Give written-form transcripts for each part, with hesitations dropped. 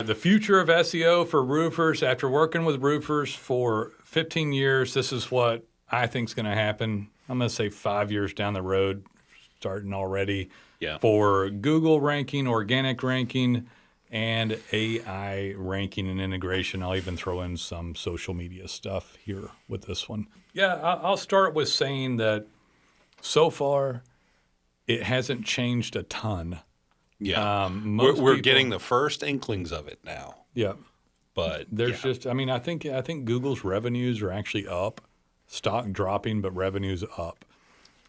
the future of SEO for roofers. After working with roofers for 15 years, this is what I think is going to happen. I'm going to say 5 years down the road, starting already. Yeah. For Google ranking, organic ranking, and AI ranking and integration. I'll even throw in some social media stuff here with this one. Yeah, I'll start with saying that so far it hasn't changed a ton. Yeah. Most we're people, getting the first inklings of it now. Yeah. But There's just, I mean, I think Google's revenues are actually up, stock dropping, but revenues up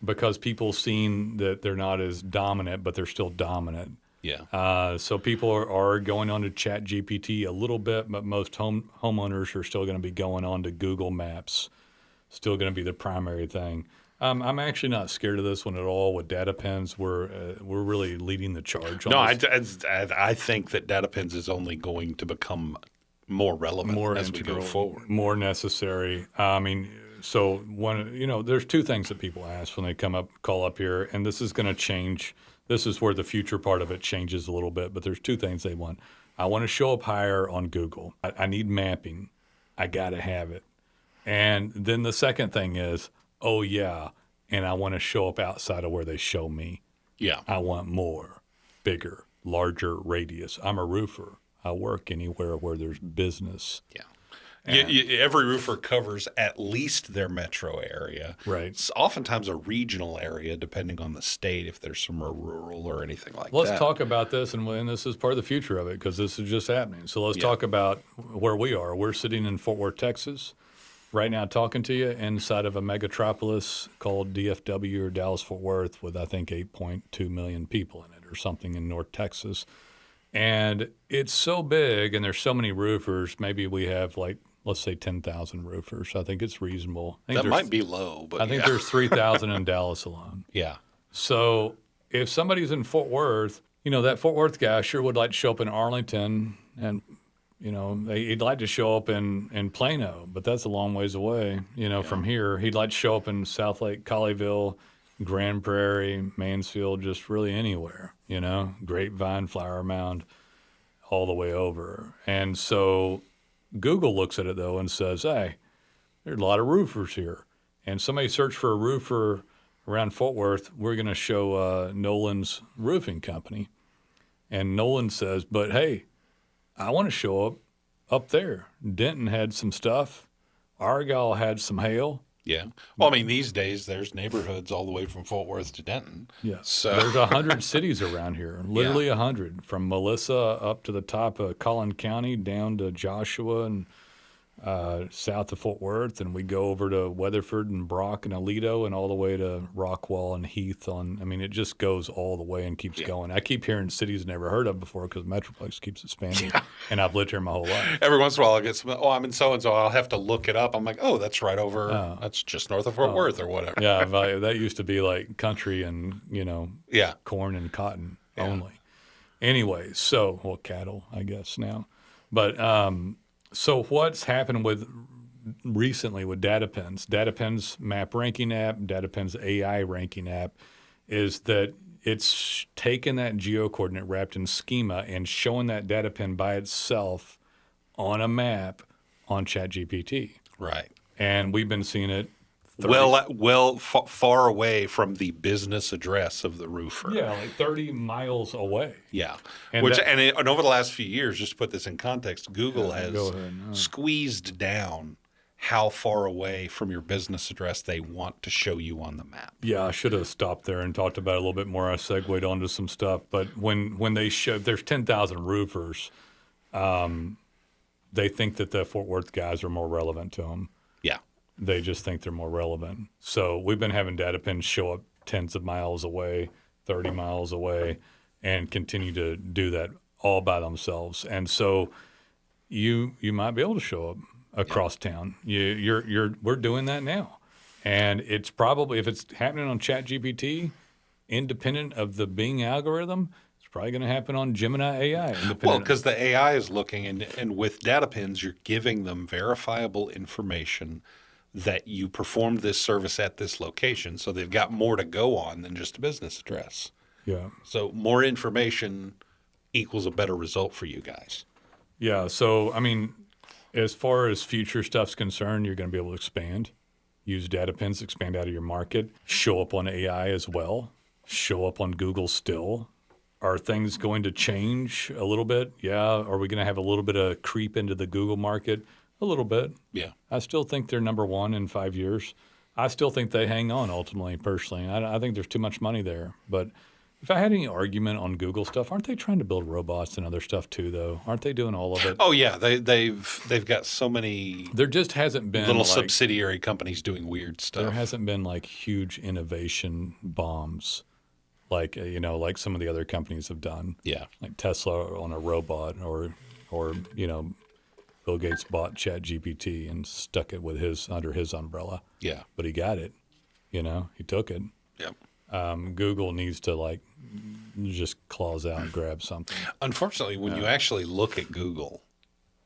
because people seeing that they're not as dominant, but they're still dominant. Yeah. So people are going on to ChatGPT a little bit, but most homeowners are still going to be going on to Google Maps, still going to be the primary thing. I'm actually not scared of this one at all. With DataPins, we're really leading the charge on this. I think that DataPins is only going to become more relevant as we go forward. More necessary. I mean, so there's two things that people ask when they call up here, and this is going to change. This is where the future part of it changes a little bit, but there's two things they want. I want to show up higher on Google. I need mapping. I got to have it. And then the second thing is, oh, yeah, and I want to show up outside of where they show me. Yeah. I want more, bigger, larger radius. I'm a roofer. I work anywhere where there's business. Yeah. Every roofer covers at least their metro area. Right. It's oftentimes a regional area, depending on the state, if there's some more rural or anything like that. Let's talk about this, and this is part of the future of it because this is just happening. So let's talk about where we are. We're sitting in Fort Worth, Texas, right now talking to you inside of a megatropolis called DFW or Dallas-Fort Worth with, I think, 8.2 million people in it or something in North Texas. And it's so big, and there's so many roofers. Maybe we have let's say 10,000 roofers. I think it's reasonable. That might be low, but I think there's 3,000 in Dallas alone. Yeah. So if somebody's in Fort Worth, that Fort Worth guy sure would like to show up in Arlington, and he'd like to show up in Plano, but that's a long ways away. From here, he'd like to show up in South Lake, Colleyville, Grand Prairie, Mansfield, just really anywhere. Grapevine, Flower Mound, all the way over. And so Google looks at it, though, and says, hey, there's a lot of roofers here. And somebody searched for a roofer around Fort Worth. We're going to show Nolen's roofing company. And Nolen says, but, hey, I want to show up there. Denton had some stuff. Argyle had some hail. Yeah. Well, I mean, these days there's neighborhoods all the way from Fort Worth to Denton. Yeah. So there's 100 cities around here, literally 100, from Melissa up to the top of Collin County down to Joshua and south of Fort Worth, and we go over to Weatherford and Brock and Aledo and all the way to Rockwall and Heath. It just goes all the way and keeps going. I keep hearing cities I've never heard of before because Metroplex keeps expanding, and I've lived here my whole life. Every once in a while I'll get some, I'm in so-and-so, I'll have to look it up. I'm like, oh, that's right over, that's just north of Fort Worth or whatever. Yeah, that used to be like country and, corn and cotton only. Anyway, cattle, I guess now. But so what's happened recently with DataPins? DataPins map ranking app, DataPins AI ranking app, is that it's taken that geocoordinate wrapped in schema and showing that DataPin by itself on a map on ChatGPT. Right. And we've been seeing it far away from the business address of the roofer. Yeah, like 30 miles away. Yeah. And over the last few years, just to put this in context, Google has squeezed down how far away from your business address they want to show you on the map. Yeah, I should have stopped there and talked about it a little bit more. I segued onto some stuff. But when they show, there's 10,000 roofers, they think that the Fort Worth guys are more relevant to them. Yeah. They just think they're more relevant. So we've been having DataPins show up tens of miles away, 30 miles away, and continue to do that all by themselves. And so you might be able to show up across town. We're doing that now. And it's probably, if it's happening on ChatGPT, independent of the Bing algorithm, it's probably going to happen on Gemini AI. Well, because the AI is looking, and with DataPins, you're giving them verifiable information that you performed this service at this location. So they've got more to go on than just a business address. Yeah. So more information equals a better result for you guys. Yeah. So, I mean, as far as future stuff's concerned, you're going to be able to expand, use DataPins, expand out of your market, show up on AI as well, show up on Google still. Are things going to change a little bit? Yeah. Are we going to have a little bit of creep into the Google market? A little bit. Yeah. I still think they're number one in 5 years. I still think they hang on ultimately, personally. I think there's too much money there. But if I had any argument on Google stuff, aren't they trying to build robots and other stuff too, though? Aren't they doing all of it? Oh yeah, they've got so many There just hasn't been little like, subsidiary companies doing weird stuff. there hasn't been like huge innovation bombs like like some of the other companies have done. Yeah. Like Tesla on a robot, or Bill Gates bought ChatGPT and stuck it with under his umbrella. Yeah. But he got it. He took it. Yep. Google needs to just claws out and grab something. Unfortunately, when you actually look at Google,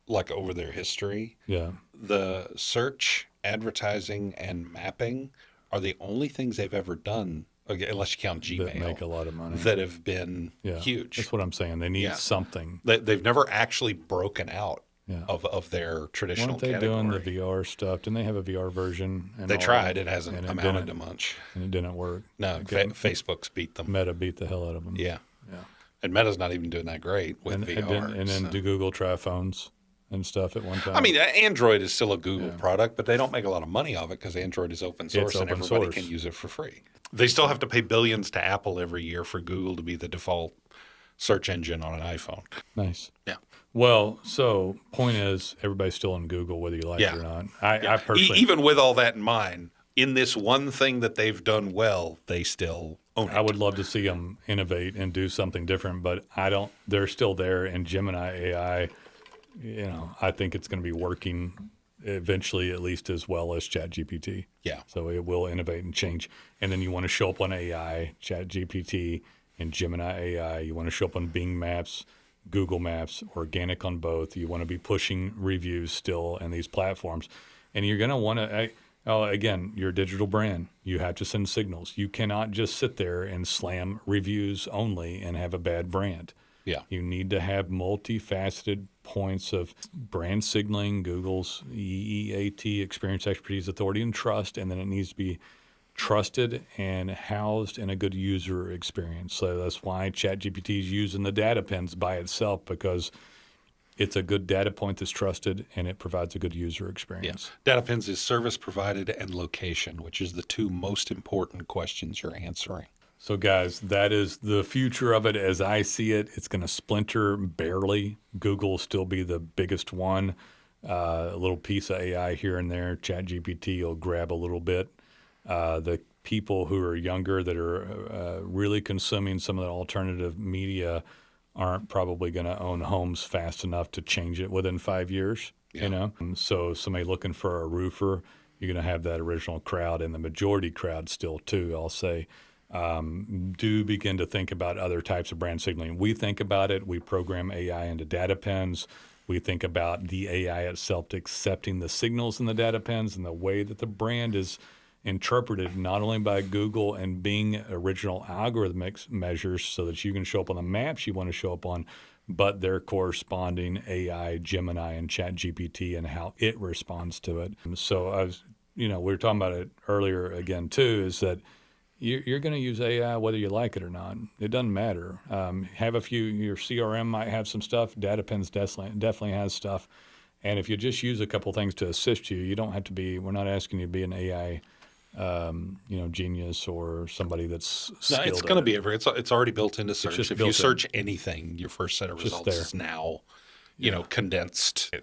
like over their history, Yeah. the search, advertising, and mapping are the only things they've ever done, okay, unless you count Gmail, That make a lot of money. that have been Yeah. huge. That's what I'm saying. They need Yeah. something. They've never actually broken out Yeah. of their traditional Weren't they category. doing the VR stuff? Didn't they have a VR version? And They all tried. that? It hasn't And amounted to much. And it didn't work. No, Okay. Facebook's beat them. Meta beat the hell out of them. Yeah. Yeah. And Meta's not even doing that great with And VR. then so. did Google try phones and stuff at one time? I mean, Android is still a Google product, but they don't make a lot of money off it because Android is open source and open everybody source. can use it for free. They still have to pay billions to Apple every year for Google to be the default search engine on an iPhone. Nice. Yeah. Well, so point is, everybody's still in Google, whether you like Yeah. it or not. I personally, Even with all that in mind, in this one thing that they've done well, they still own it. I would love to see them innovate and do something different, but I don't. They're still there, and Gemini AI. I think it's going to be working eventually, at least as well as ChatGPT. Yeah. So it will innovate and change. And then you want to show up on AI, ChatGPT, and Gemini AI. You want to show up on Bing Maps, Google Maps, organic on both. You want to be pushing reviews still in these platforms. And you're going to want to, again, you're a digital brand. You have to send signals. You cannot just sit there and slam reviews only and have a bad brand. Yeah. You need to have multifaceted points of brand signaling, Google's EEAT, experience, expertise, authority, and trust, and then it needs to be trusted and housed in a good user experience. So that's why ChatGPT is using the DataPins by itself, because it's a good data point that's trusted and it provides a good user experience. DataPins is service provided and location, which is the two most important questions you're answering. So, guys, that is the future of it as I see it. It's going to splinter barely. Google will still be the biggest one. A little piece of AI here and there. ChatGPT will grab a little bit. The people who are younger that are really consuming some of the alternative media aren't probably going to own homes fast enough to change it within 5 years. So somebody looking for a roofer, you're going to have that original crowd and the majority crowd still too, I'll say. Do begin to think about other types of brand signaling. We think about it. We program AI into DataPins. We think about the AI itself accepting the signals in the DataPins and the way that the brand is interpreted not only by Google and Bing original algorithmic measures so that you can show up on the maps you want to show up on, but their corresponding AI, Gemini, and ChatGPT and how it responds to it. So we were talking about it earlier again too, is that you're going to use AI whether you like it or not. It doesn't matter. Have a few. Your CRM might have some stuff. DataPins definitely has stuff. And if you just use a couple things to assist you, you don't have to be. We're not asking you to be an AI, genius or somebody that's skilled. No, it's going to be it's already built into search. just If built you in. search anything, your first set of Just results there. is now, condensed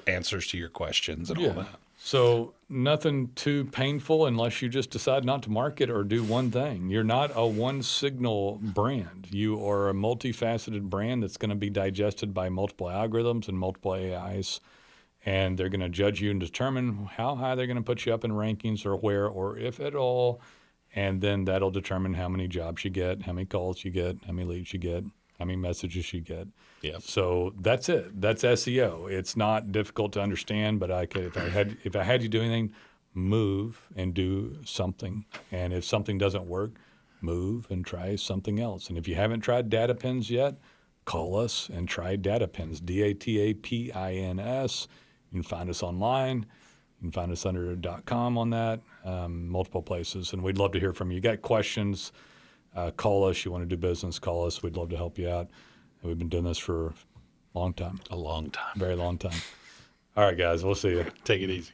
answers to your questions and all that. So nothing too painful unless you just decide not to market or do one thing. You're not a one signal brand. You are a multifaceted brand that's going to be digested by multiple algorithms and multiple AIs. And they're going to judge you and determine how high they're going to put you up in rankings or where or if at all. And then that'll determine how many jobs you get, how many calls you get, how many leads you get, how many messages you get. Yeah. So that's it. That's SEO. It's not difficult to understand, but if I had you do anything, move and do something. And if something doesn't work, move and try something else. And if you haven't tried DataPins yet, call us and try DataPins, DATAPINS. You can find us online. You can find us under .com on that, multiple places. And we'd love to hear from you. You got questions, call us. You want to do business, call us. We'd love to help you out. And we've been doing this for a long time. A long time. Very long time. All right, guys. We'll see you. Take it easy.